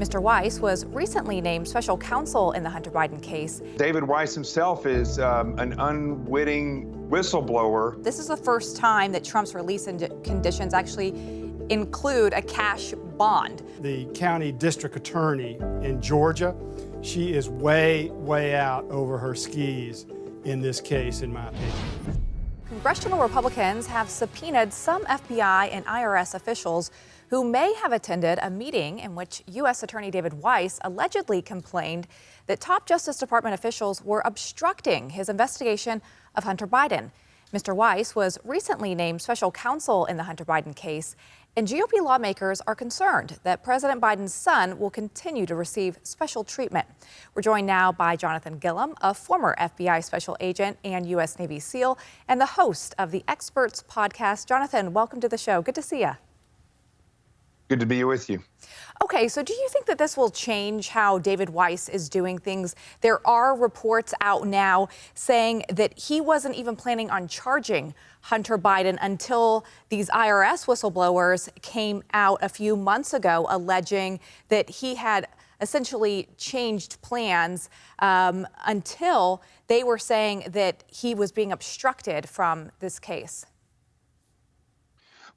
Mr. Weiss was recently named special counsel in the Hunter Biden case. David Weiss himself is an unwitting whistleblower. This is the first time that Trump's release conditions actually include a cash bond. The county district attorney in Georgia, she is way out over her skis in this case, in my opinion. Congressional Republicans have subpoenaed some FBI and IRS officials who may have attended a meeting in which U.S. Attorney David Weiss allegedly complained that top Justice Department officials were obstructing his investigation of Hunter Biden. Mr. Weiss was recently named special counsel in the Hunter Biden case, and GOP lawmakers are concerned that President Biden's son will continue to receive special treatment. We're joined now by Jonathan Gilliam, a former FBI special agent and U.S. Navy SEAL, and the host of the Experts podcast. Jonathan, welcome to the show. Good to see you. Good to be with you. Okay, so do you think that this will change how David Weiss is doing things? There are reports out now saying that he wasn't even planning on charging Hunter Biden until these IRS whistleblowers came out a few months ago alleging that he had essentially changed plans until they were saying that he was being obstructed from this case.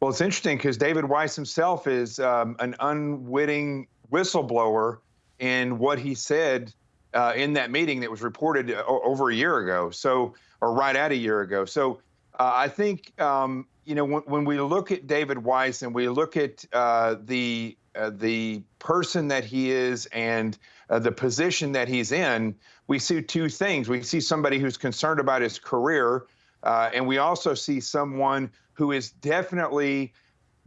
Well, it's interesting because David Weiss himself is an unwitting whistleblower in what he said in that meeting that was reported over a year ago, or right at a year ago. So I think, when we look at David Weiss and we look at the person that he is and the position that he's in, we see two things. We see somebody who's concerned about his career, and we also see someone who is definitely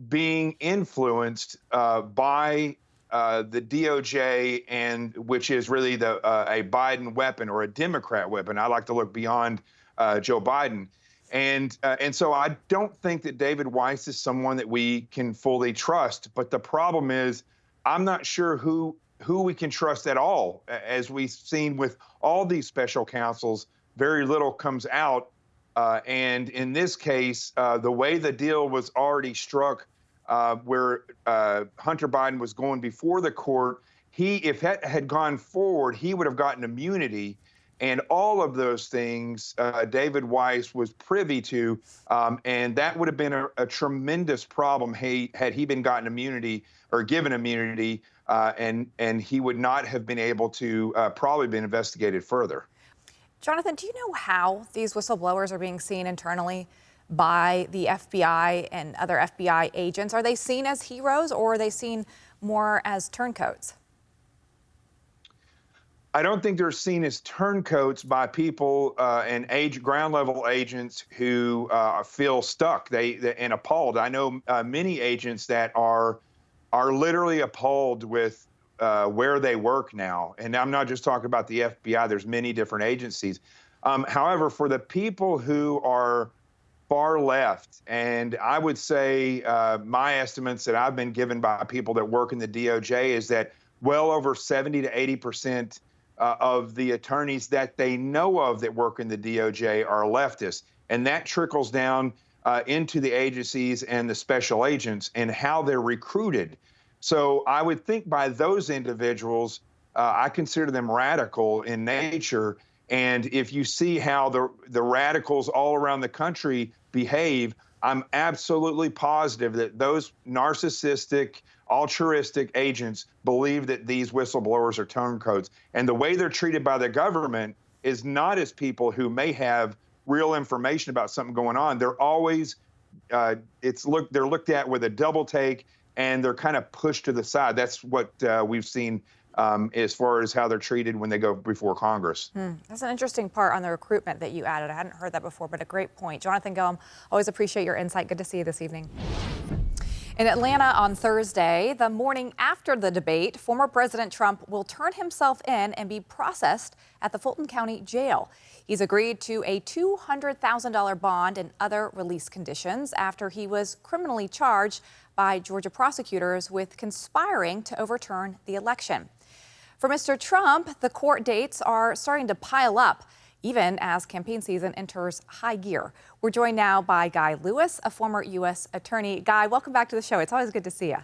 being influenced by the DOJ, and which is really a Biden weapon or a Democrat weapon. I like to look beyond Joe Biden. And so I don't think that David Weiss is someone that we can fully trust. But the problem is, I'm not sure who we can trust at all. As we've seen with all these special counsels, very little comes out. And in this case, the way the deal was already struck, where Hunter Biden was going before the court, if that had gone forward, he would have gotten immunity. And all of those things David Weiss was privy to, and that would have been a tremendous problem had he been gotten immunity or given immunity, and he would not have been able to probably been investigated further. Jonathan, do you know how these whistleblowers are being seen internally by the FBI and other FBI agents? Are they seen as heroes, or are they seen more as turncoats? I don't think they're seen as turncoats by people and ground level agents who feel stuck and appalled. I know many agents that are literally appalled with where they work now. And I'm not just talking about the FBI. There's many different agencies. However, for the people who are far left, and I would say my estimates that I've been given by people that work in the DOJ is that well over 70 to 80% of the attorneys that they know of that work in the DOJ are leftists. And that trickles down into the agencies and the special agents and how they're recruited. So I would think by those individuals, I consider them radical in nature. And if you see how the radicals all around the country behave, I'm absolutely positive that those narcissistic, altruistic agents believe that these whistleblowers are turncoats. And the way they're treated by the government is not as people who may have real information about something going on. They're always, they're looked at with a double take, and they're kind of pushed to the side. That's what we've seen as far as how they're treated when they go before Congress. That's an interesting part on the recruitment that you added. I hadn't heard that before, but a great point. Jonathan Gilliam, always appreciate your insight. Good to see you this evening. In Atlanta on Thursday, the morning after the debate, former President Trump will turn himself in and be processed at the Fulton County jail. He's agreed to a $200,000 bond and other release conditions after he was criminally charged by Georgia prosecutors with conspiring to overturn the election. For Mr. Trump, the court dates are starting to pile up, even as campaign season enters high gear. We're joined now by Guy Lewis, a former U.S. attorney. Guy, welcome back to the show. It's always good to see you.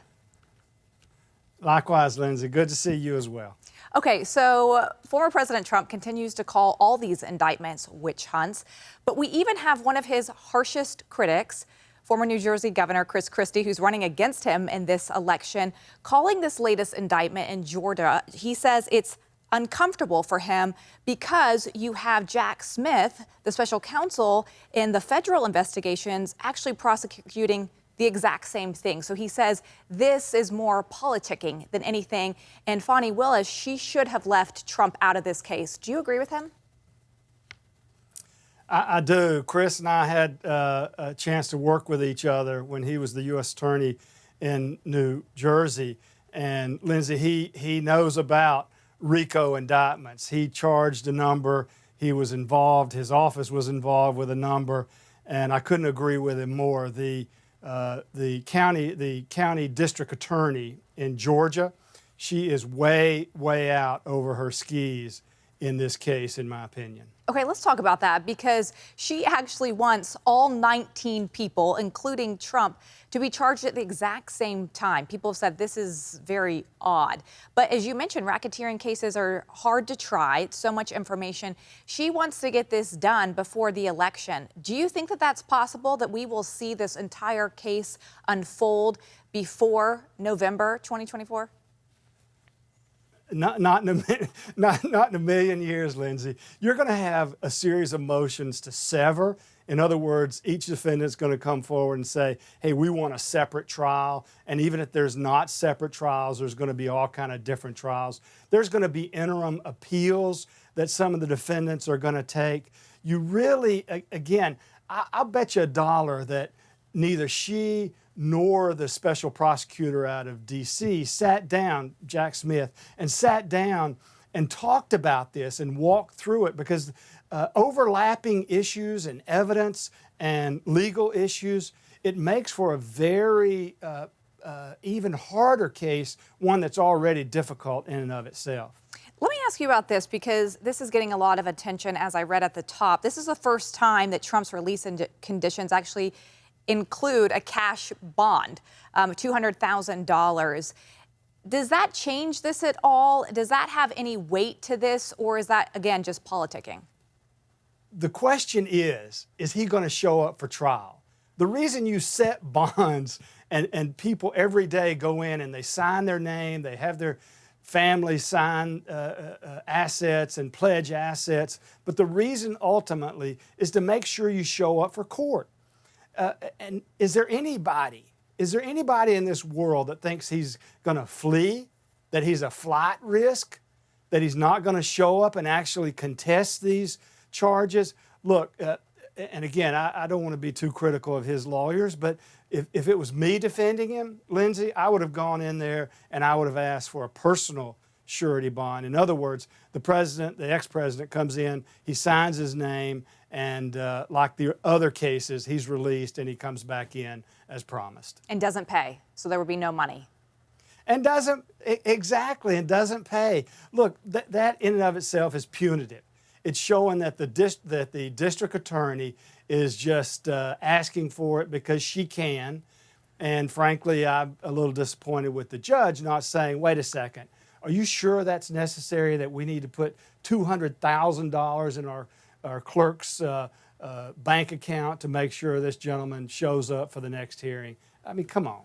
Likewise, Lindsay. Good to see you as well. Okay, so former President Trump continues to call all these indictments witch hunts, but we even have one of his harshest critics, former New Jersey Governor Chris Christie, who's running against him in this election, calling this latest indictment in Georgia. He says it's uncomfortable for him because you have Jack Smith, the special counsel in the federal investigations, actually prosecuting the exact same thing. So he says this is more politicking than anything. And Fani Willis, she should have left Trump out of this case. Do you agree with him? I do. Chris and I had a chance to work with each other when he was the U.S. Attorney in New Jersey. And Lindsay, he knows about RICO indictments. He charged a number. He was involved. His office was involved with a number. And I couldn't agree with him more. The county district attorney in Georgia, she is way out over her skis in this case, in my opinion. Okay, let's talk about that, because she actually wants all 19 people, including Trump, to be charged at the exact same time. People have said this is very odd. But as you mentioned, racketeering cases are hard to try. It's so much information. She wants to get this done before the election. Do you think that that's possible, that we will see this entire case unfold before November 2024? Not in a million years, Lindsay. You're going to have a series of motions to sever. In other words, each defendant's going to come forward and say, hey, we want a separate trial. And even if there's not separate trials, there's going to be all kind of different trials. There's going to be interim appeals that some of the defendants are going to take. You really, again, I'll bet you $1 that neither she nor the special prosecutor out of D.C. sat down, Jack Smith, and sat down and talked about this and walked through it, because overlapping issues and evidence and legal issues, it makes for a very even harder case, one that's already difficult in and of itself. Let me ask you about this, because this is getting a lot of attention, as I read at the top. This is the first time that Trump's release conditions actually include a cash bond, $200,000. Does that change this at all? Does that have any weight to this, or is that, again, just politicking? The question is he going to show up for trial? The reason you set bonds and people every day go in and they sign their name, they have their family sign assets and pledge assets, but the reason ultimately is to make sure you show up for court. And is there anybody in this world that thinks he's going to flee, that he's a flight risk, that he's not going to show up and actually contest these charges? Look, and again, I don't want to be too critical of his lawyers, but if it was me defending him, Lindsay, I would have gone in there and I would have asked for a personal surety bond. In other words, the president, the ex-president, comes in, he signs his name, and like the other cases, he's released and he comes back in as promised. And doesn't pay, so there would be no money. And doesn't pay. Look, that in and of itself is punitive. It's showing that the district attorney is just asking for it because she can. And frankly, I'm a little disappointed with the judge not saying, wait a second, are you sure that's necessary, that we need to put $200,000 in our clerk's bank account to make sure this gentleman shows up for the next hearing? I mean, come on.